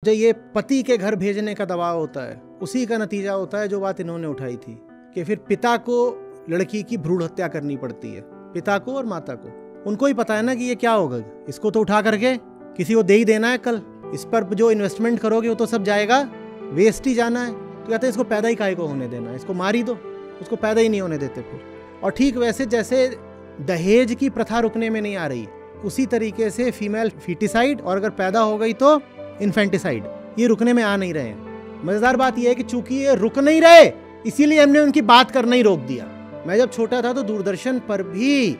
जो ये पति के घर भेजने का दबाव होता है, उसी का नतीजा होता है जो बात इन्होंने उठाई थी कि फिर पिता को लड़की की भ्रूण हत्या करनी पड़ती है, पिता को और माता को। उनको ही पता है ना कि ये क्या होगा, इसको तो उठा करके किसी को दे ही देना है, कल इस पर जो इन्वेस्टमेंट करोगे वो तो सब जाएगा, वेस्ट ही जाना है। तो कहते हैं इसको पैदा ही काहे को होने देना है, इसको मार ही दो, उसको पैदा ही नहीं होने देते फिर। और ठीक वैसे जैसे दहेज की प्रथा रुकने में नहीं आ रही, उसी तरीके से फीमेल फीटिसाइड और अगर पैदा हो गई तो इन्फेंटिसाइड, ये रुकने में आ नहीं रहे हैं। मजेदार बात यह है कि चूंकि ये रुक नहीं रहे, इसीलिए हमने उनकी बात करना ही रोक दिया। मैं जब छोटा था तो दूरदर्शन पर भी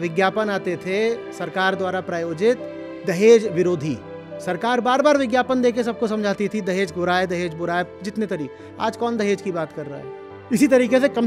विज्ञापन आते थे सरकार द्वारा प्रायोजित दहेज विरोधी। सरकार बार बार विज्ञापन देके सबको समझाती थी दहेज बुरा है, दहेज बुरा है, जितने तरीके। आज कौन दहेज की बात कर रहा है? इसी तरीके से कम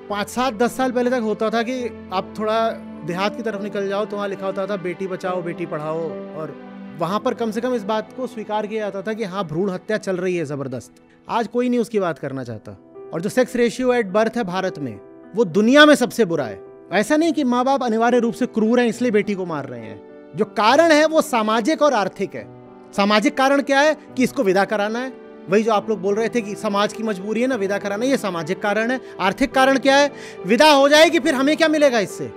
5, 7, 10 साल पहले तक होता था कि आप थोड़ा देहात की तरफ निकल जाओ तो वहाँ लिखा होता था बेटी बचाओ बेटी पढ़ाओ, और वहाँ पर कम से कम इस बात को स्वीकार किया जाता था कि हाँ भ्रूण हत्या चल रही है जबरदस्त। आज कोई नहीं उसकी बात करना चाहता। और जो सेक्स रेशियो एट बर्थ है भारत में, वो दुनिया में सबसे बुरा है। ऐसा नहीं कि माँ बाप अनिवार्य रूप से क्रूर हैं इसलिए बेटी को मार रहे हैं। जो कारण है वो सामाजिक और आर्थिक है। सामाजिक कारण क्या है कि इसको विदा कराना है, वही जो आप लोग बोल रहे थे कि समाज की मजबूरी है ना विदा कराना, ये सामाजिक कारण है। आर्थिक कारण क्या है? विदा हो जाएगी फिर हमें क्या मिलेगा इससे?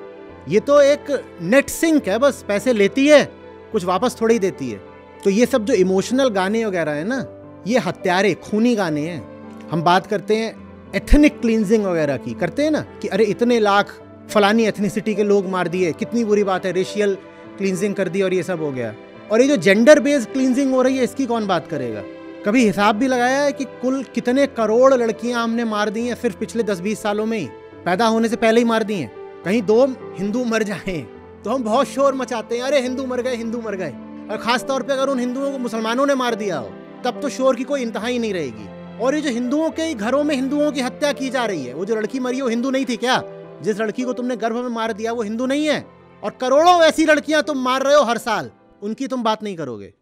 ये तो एक नेट सिंक है, बस पैसे लेती है, कुछ वापस थोड़ी देती है। तो ये सब जो इमोशनल गाने वगैरह है ना, ये हत्यारे खूनी गाने हैं। हम बात करते हैं एथनिक क्लींजिंग वगैरह की, करते हैं ना कि अरे इतने लाख फलानी एथनिसिटी के लोग मार दिए, कितनी बुरी बात है, रेशियल क्लींजिंग कर दी और ये सब हो गया। और ये जो जेंडर बेस्ड क्लींजिंग हो रही है, इसकी कौन बात करेगा? कभी हिसाब भी लगाया है कि कुल कितने करोड़ लड़कियां हमने मार दी हैं सिर्फ पिछले 10-20 सालों में ही, पैदा होने से पहले ही मार दी हैं। कहीं 2 हिंदू मर जाएं तो हम बहुत शोर मचाते हैं, अरे हिंदू मर गए, हिंदू मर गए। और खास तौर पे अगर उन हिंदुओं को मुसलमानों ने मार दिया हो, तब तो शोर की कोई इंतहा ही नहीं रहेगी। और ये जो हिंदुओं के घरों में हिंदुओं की हत्या की जा रही है, वो जो लड़की मरी वो हिंदू नहीं थी क्या? जिस लड़की को तुमने गर्भ में मार दिया वो हिंदू नहीं है? और करोड़ों ऐसी लड़कियां तुम मार रहे हो हर साल, उनकी तुम बात नहीं करोगे।